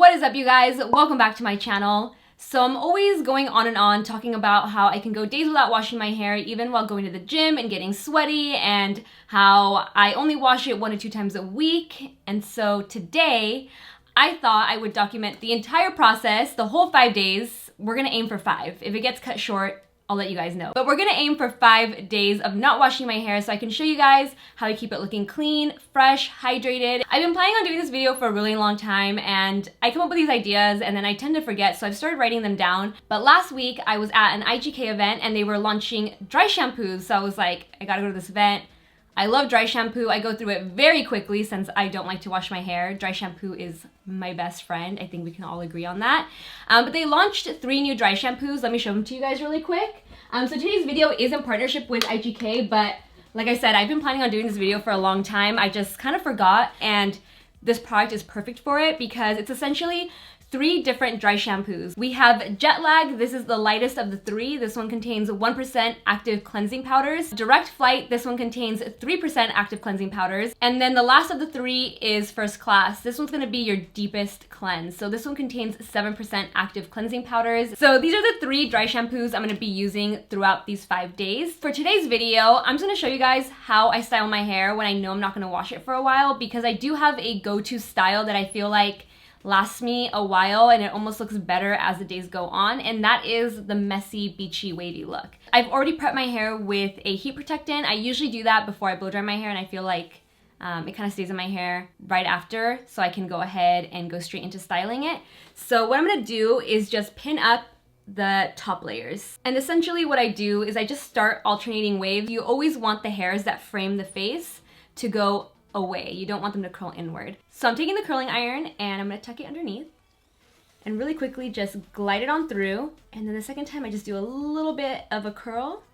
What is up, you guys? Welcome back to my channel. So I'm always going on and on talking about how I can go days without washing my hair even while going to the gym and getting sweaty, and how I only wash it 1 to 2 times a week. And so today I thought I would document the entire process, the whole 5 days. We're gonna aim for 5. If it gets cut short, I'll let you guys know. But we're gonna aim for 5 days of not washing my hair so I can show you guys how to keep it looking clean, fresh, hydrated. I've been planning on doing this video for a really long time, and I come up with these ideas and then I tend to forget, so I've started writing them down. But last week I was at an IGK event and they were launching dry shampoos, so I was like, I gotta go to this event. I love dry shampoo. I go through it very quickly since I don't like to wash my hair. Dry shampoo is my best friend. I think we can all agree on that. But they launched 3 new dry shampoos. Let me show them to you guys really quick. So today's video is in partnership with IGK, but like I said, I've been planning on doing this video for a long time. I just kind of forgot, and this product is perfect for it because it's essentially 3 different dry shampoos. We have JETLAG. This is the lightest of the 3. This one contains 1% active cleansing powders. Direct Flight, this one contains 3% active cleansing powders. And then the last of the 3 is First Class. This one's gonna be your deepest cleanse. So this one contains 7% active cleansing powders. So these are the 3 dry shampoos I'm gonna be using throughout these 5 days. For today's video, I'm just gonna show you guys how I style my hair when I know I'm not gonna wash it for a while, because I do have a go-to style that I feel like lasts me a while and it almost looks better as the days go on, and that is the messy, beachy, wavy look. I've already prepped my hair with a heat protectant. I usually do that before I blow dry my hair, and I feel like it kind of stays in my hair right after, so I can go ahead and go straight into styling it. So what I'm gonna do is just pin up the top layers. And essentially what I do is I just start alternating waves. You always want the hairs that frame the face to go away. You don't want them to curl inward. So I'm taking the curling iron and I'm gonna tuck it underneath and really quickly just glide it on through. And then the second time I just do a little bit of a curl.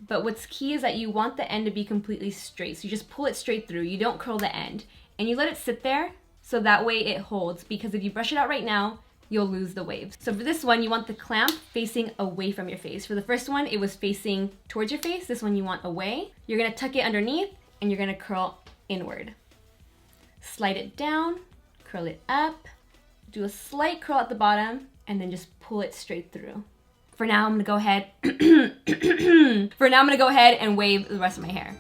But what's key is that you want the end to be completely straight. So you just pull it straight through. You don't curl the end. And you let it sit there so that way it holds, because if you brush it out right now, you'll lose the waves. So for this one, you want the clamp facing away from your face. For the first one, it was facing towards your face. This one you want away. You're gonna tuck it underneath and you're gonna curl inward. Slide it down, curl it up, do a slight curl at the bottom, and then just pull it straight through. For now, I'm gonna go ahead and wave the rest of my hair.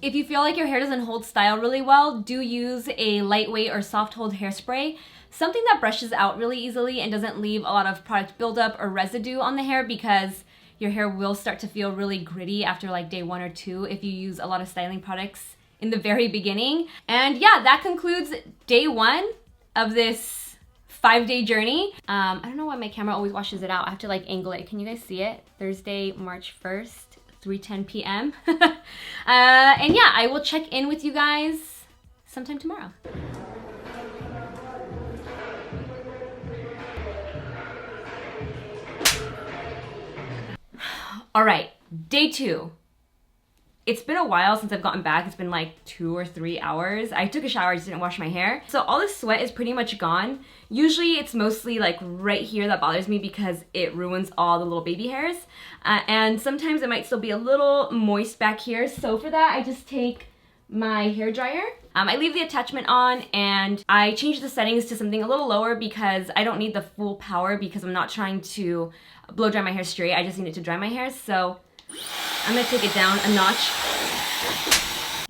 If you feel like your hair doesn't hold style really well, do use a lightweight or soft hold hairspray, something that brushes out really easily and doesn't leave a lot of product buildup or residue on the hair, because your hair will start to feel really gritty after like day 1 or 2 if you use a lot of styling products in the very beginning. And yeah, that concludes day 1 of this 5-day journey. I don't know why my camera always washes it out. I have to like angle it. Can you guys see it? Thursday, March 1st. 3:10 p.m. And yeah, I will check in with you guys sometime tomorrow. All right, day 2. It's been a while since I've gotten back. It's been like 2 or 3 hours. I took a shower, I just didn't wash my hair. So all the sweat is pretty much gone. Usually it's mostly like right here that bothers me because it ruins all the little baby hairs. And sometimes it might still be a little moist back here. So for that, I just take my hair dryer. I leave the attachment on and I change the settings to something a little lower because I don't need the full power, because I'm not trying to blow dry my hair straight. I just need it to dry my hair. So I'm gonna take it down a notch.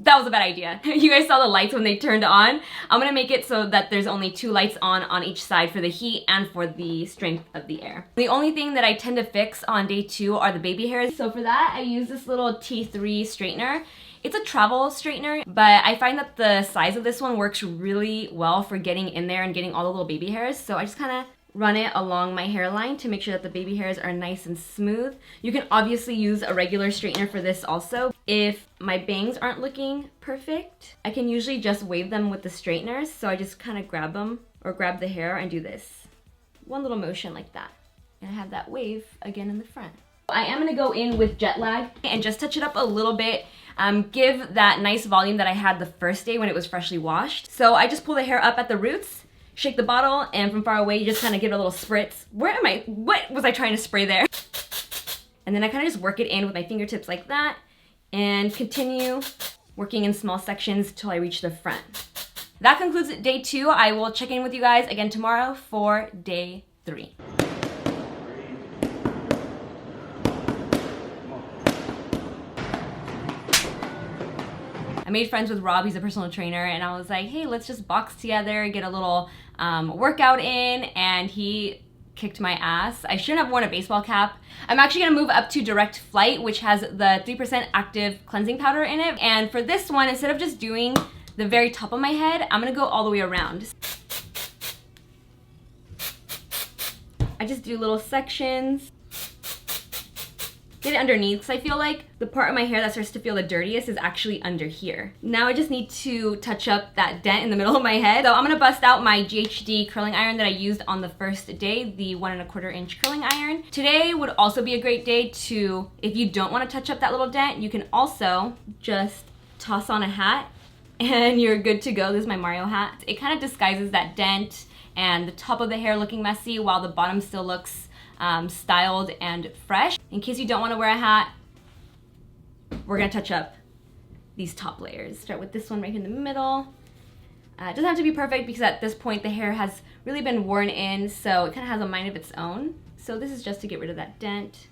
That was a bad idea. You guys saw the lights when they turned on. I'm gonna make it so that there's only 2 lights on each side for the heat and for the strength of the air. The only thing that I tend to fix on day 2 are the baby hairs. So for that, I use this little T3 straightener. It's a travel straightener, but I find that the size of this one works really well for getting in there and getting all the little baby hairs. So I just kind of run it along my hairline to make sure that the baby hairs are nice and smooth. You can obviously use a regular straightener for this also. If my bangs aren't looking perfect, I can usually just wave them with the straighteners. So I just kind of grab them or grab the hair and do this. One little motion like that. And I have that wave again in the front. I am gonna go in with JETLAG and just touch it up a little bit. Give that nice volume that I had the first day when it was freshly washed. So I just pull the hair up at the roots, shake the bottle, and from far away you just kind of give it a little spritz. What was I trying to spray there? And then I kind of just work it in with my fingertips like that and continue working in small sections till I reach the front. That concludes day 2. I will check in with you guys again tomorrow for day 3. I made friends with Rob, he's a personal trainer, and I was like, hey, let's just box together, get a little workout in, and he kicked my ass. I shouldn't have worn a baseball cap. I'm actually gonna move up to Direct Flight, which has the 3% active cleansing powder in it. And for this one, instead of just doing the very top of my head, I'm gonna go all the way around. I just do little sections. Get it underneath, because I feel like the part of my hair that starts to feel the dirtiest is actually under here. Now I just need to touch up that dent in the middle of my head. So I'm gonna bust out my GHD curling iron that I used on the first day, the 1 1/4 inch curling iron. Today would also be a great day to, if you don't wanna touch up that little dent, you can also just toss on a hat and you're good to go. This is my Mario hat. It kind of disguises that dent and the top of the hair looking messy while the bottom still looks styled and fresh. In case you don't want to wear a hat, we're gonna touch up these top layers. Start with this one right here in the middle. It doesn't have to be perfect because at this point the hair has really been worn in, so it kind of has a mind of its own. So this is just to get rid of that dent.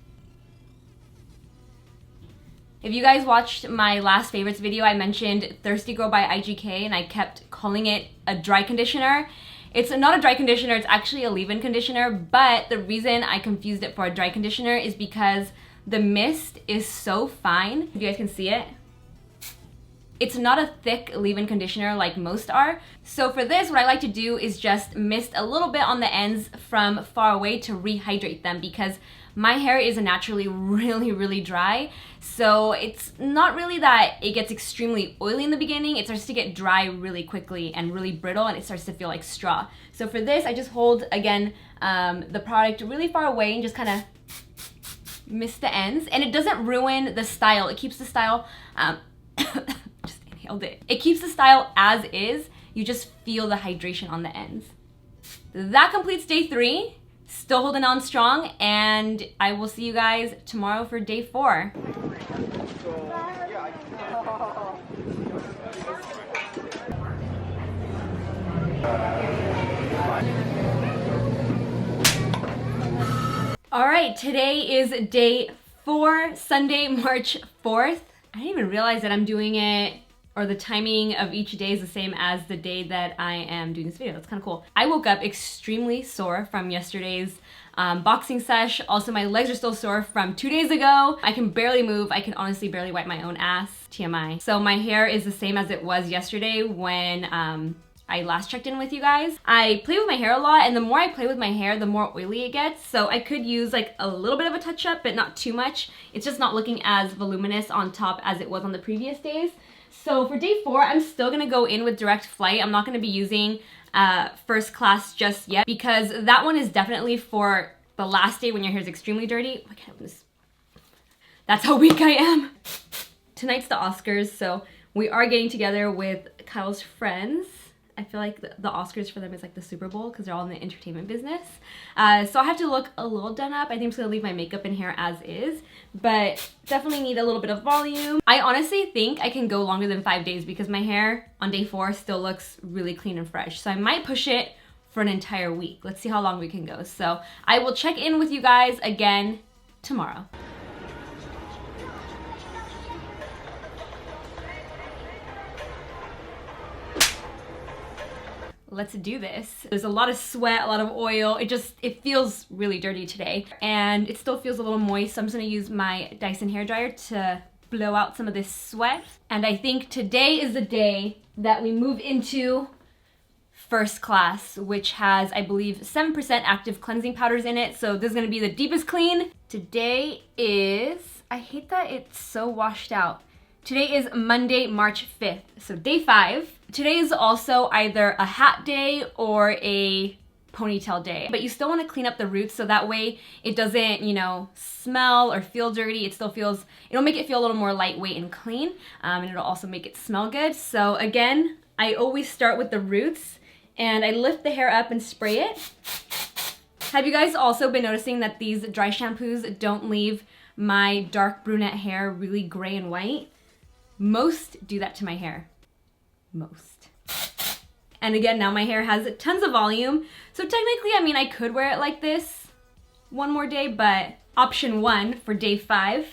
If you guys watched my last favorites video, I mentioned Thirsty Girl by IGK and I kept calling it a dry conditioner. It's not a dry conditioner, it's actually a leave-in conditioner, but the reason I confused it for a dry conditioner is because the mist is so fine. If you guys can see it. It's not a thick leave-in conditioner like most are. So for this, what I like to do is just mist a little bit on the ends from far away to rehydrate them because my hair is naturally really dry. So it's not really that it gets extremely oily in the beginning. It starts to get dry really quickly and really brittle and it starts to feel like straw. So for this, I just hold, again, the product really far away and just kind of mist the ends. And it doesn't ruin the style. It keeps the style, just inhaled it. It keeps the style as is. You just feel the hydration on the ends. That completes day 3. Still holding on strong, and I will see you guys tomorrow for day 4. All right, today is day 4, Sunday, March 4th. I didn't even realize that I'm doing it, or the timing of each day is the same as the day that I am doing this video. That's kind of cool. I woke up extremely sore from yesterday's boxing sesh. Also, my legs are still sore from 2 days ago. I can barely move. I can honestly barely wipe my own ass. TMI. So my hair is the same as it was yesterday when I last checked in with you guys. I play with my hair a lot, and the more I play with my hair, the more oily it gets. So I could use like a little bit of a touch up, but not too much. It's just not looking as voluminous on top as it was on the previous days. So for day 4, I'm still gonna go in with Direct Flight. I'm not gonna be using First Class just yet because that one is definitely for the last day when your hair is extremely dirty. Oh, I can't open this. That's how weak I am. Tonight's the Oscars, so we are getting together with Kyle's friends. I feel like the Oscars for them is like the Super Bowl because they're all in the entertainment business. So I have to look a little done up. I think I'm just gonna leave my makeup and hair as is, but definitely need a little bit of volume. I honestly think I can go longer than 5 days because my hair on day 4 still looks really clean and fresh. So I might push it for an entire week. Let's see how long we can go. So I will check in with you guys again tomorrow. Let's do this. There's a lot of sweat, a lot of oil. It feels really dirty today. And it still feels a little moist, so I'm just gonna use my Dyson hairdryer to blow out some of this sweat. And I think today is the day that we move into First Class, which has, I believe, 7% active cleansing powders in it. So this is gonna be the deepest clean. Today is, I hate that it's so washed out. Today is Monday, March 5th, so day 5. Today is also either a hat day or a ponytail day. But you still want to clean up the roots so that way it doesn't, you know, smell or feel dirty. It still feels, it'll make it feel a little more lightweight and clean, and it'll also make it smell good. So again, I always start with the roots and I lift the hair up and spray it. Have you guys also been noticing that these dry shampoos don't leave my dark brunette hair really gray and white? Most do that to my hair. Most. And again, now my hair has tons of volume. So technically, I mean, I could wear it like this one more day, but option 1 for day 5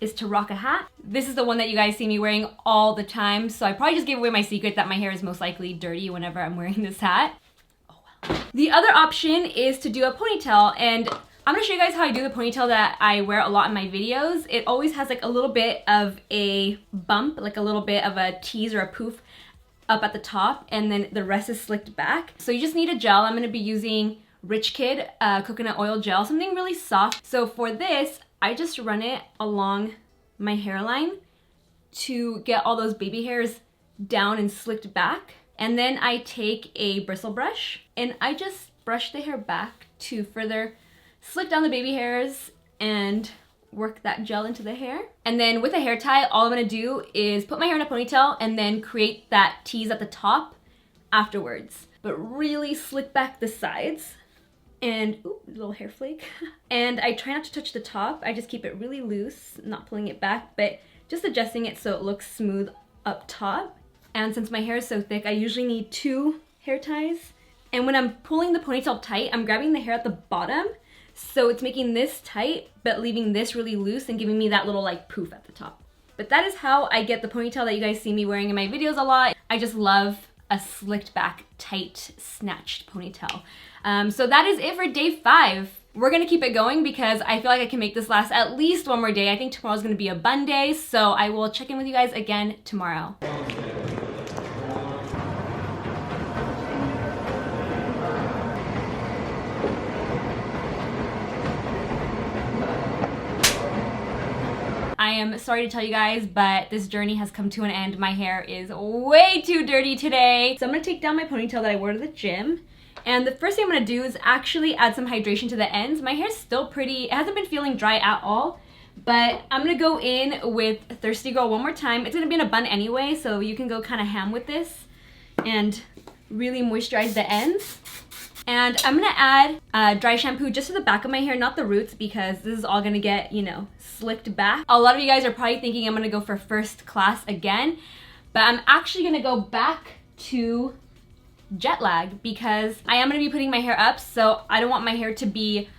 is to rock a hat. This is the one that you guys see me wearing all the time. So I probably just gave away my secret that my hair is most likely dirty whenever I'm wearing this hat. Oh well. The other option is to do a ponytail, and I'm gonna show you guys how I do the ponytail that I wear a lot in my videos. It always has like a little bit of a bump, like a little bit of a tease or a poof up at the top, and then the rest is slicked back. So you just need a gel. I'm gonna be using Rich Kid coconut oil gel, something really soft. So for this, I just run it along my hairline to get all those baby hairs down and slicked back. And then I take a bristle brush and I just brush the hair back to further slick down the baby hairs and work that gel into the hair. And then with a hair tie, all I'm gonna do is put my hair in a ponytail and then create that tease at the top afterwards. But really slick back the sides. And, ooh, little hair flake. And I try not to touch the top. I just keep it really loose, not pulling it back, but just adjusting it so it looks smooth up top. And since my hair is so thick, I usually need 2 hair ties. And when I'm pulling the ponytail tight, I'm grabbing the hair at the bottom. So it's making this tight, but leaving this really loose and giving me that little like poof at the top. But that is how I get the ponytail that you guys see me wearing in my videos a lot. I just love a slicked back, tight, snatched ponytail. So that is it for day 5. We're gonna keep it going because I feel like I can make this last at least one more day. I think tomorrow's gonna be a bun day, so I will check in with you guys again tomorrow. I am sorry to tell you guys, but this journey has come to an end. My hair is way too dirty today. So I'm gonna take down my ponytail that I wore to the gym. And the first thing I'm gonna do is actually add some hydration to the ends. My hair's still pretty, it hasn't been feeling dry at all, but I'm gonna go in with Thirsty Girl one more time. It's gonna be in a bun anyway, so you can go kind of ham with this and really moisturize the ends. And I'm gonna add dry shampoo just to the back of my hair, not the roots, because this is all gonna get, you know, slicked back. A lot of you guys are probably thinking I'm gonna go for first class again, but I'm actually gonna go back to JETLAG because I am gonna be putting my hair up, so I don't want my hair to be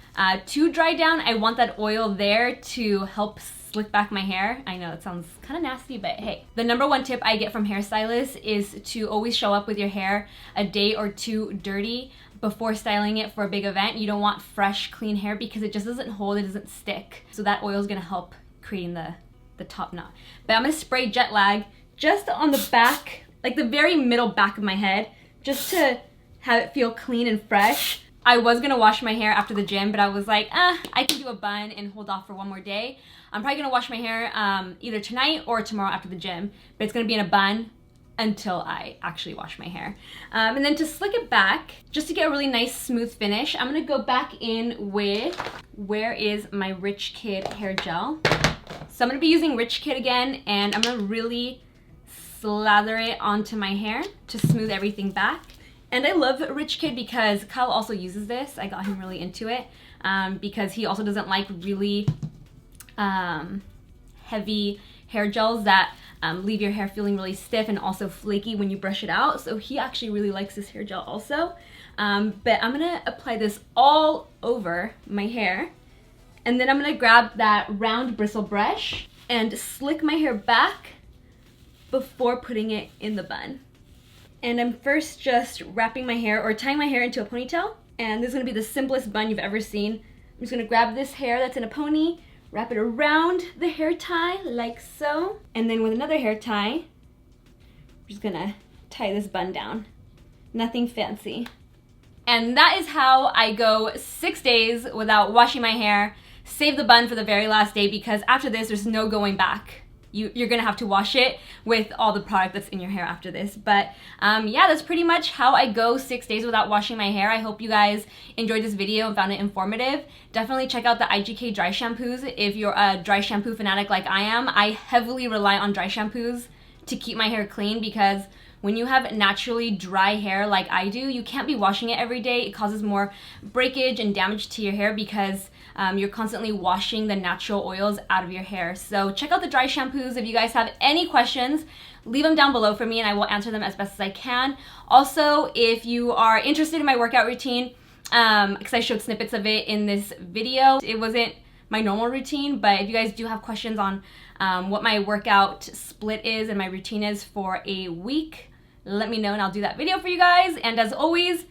too dry down. I want that oil there to help slick back my hair. I know it sounds kind of nasty, but hey. The number 1 tip I get from hairstylists is to always show up with your hair a day or 2 dirty before styling it for a big event. You don't want fresh, clean hair because it just doesn't hold, it doesn't stick. So that oil is gonna help creating the top knot. But I'm gonna spray JETLAG just on the back, like the very middle back of my head, just to have it feel clean and fresh. I was gonna wash my hair after the gym, but I was like, I can do a bun and hold off for one more day. I'm probably gonna wash my hair either tonight or tomorrow after the gym, but it's gonna be in a bun until I actually wash my hair. And then to slick it back, just to get a really nice smooth finish, I'm gonna go back in with, where is my Rich Kid hair gel? So I'm gonna be using Rich Kid again, and I'm gonna really slather it onto my hair to smooth everything back. And I love Rich Kid because Kyle also uses this. I got him really into it because he also doesn't like really heavy hair gels that leave your hair feeling really stiff and also flaky when you brush it out. So he actually really likes this hair gel also. But I'm gonna apply this all over my hair. And then I'm gonna grab that round bristle brush and slick my hair back before putting it in the bun. And I'm first just wrapping my hair or tying my hair into a ponytail. And this is gonna be the simplest bun you've ever seen. I'm just gonna grab this hair that's in a pony, wrap it around the hair tie like so. And then with another hair tie, I'm just gonna tie this bun down. Nothing fancy. And that is how I go 6 days without washing my hair. Save the bun for the very last day because after this, there's no going back. you're gonna have to wash it with all the product that's in your hair after this. But yeah, that's pretty much how I go 6 days without washing my hair. I hope you guys enjoyed this video and found it informative. Definitely check out the IGK dry shampoos if you're a dry shampoo fanatic like I am. I heavily rely on dry shampoos to keep my hair clean, because when you have naturally dry hair like I do, you can't be washing it every day. It causes more breakage and damage to your hair because you're constantly washing the natural oils out of your hair. So check out the dry shampoos. If you guys have any questions, leave them down below for me and I will answer them as best as I can. Also, if you are interested in my workout routine, because I showed snippets of it in this video, it wasn't my normal routine, but if you guys do have questions on what my workout split is and my routine is for a week, let me know and I'll do that video for you guys. And as always,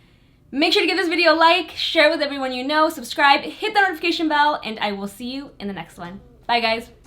make sure to give this video a like, share it with everyone you know, subscribe, hit the notification bell, and I will see you in the next one. Bye guys.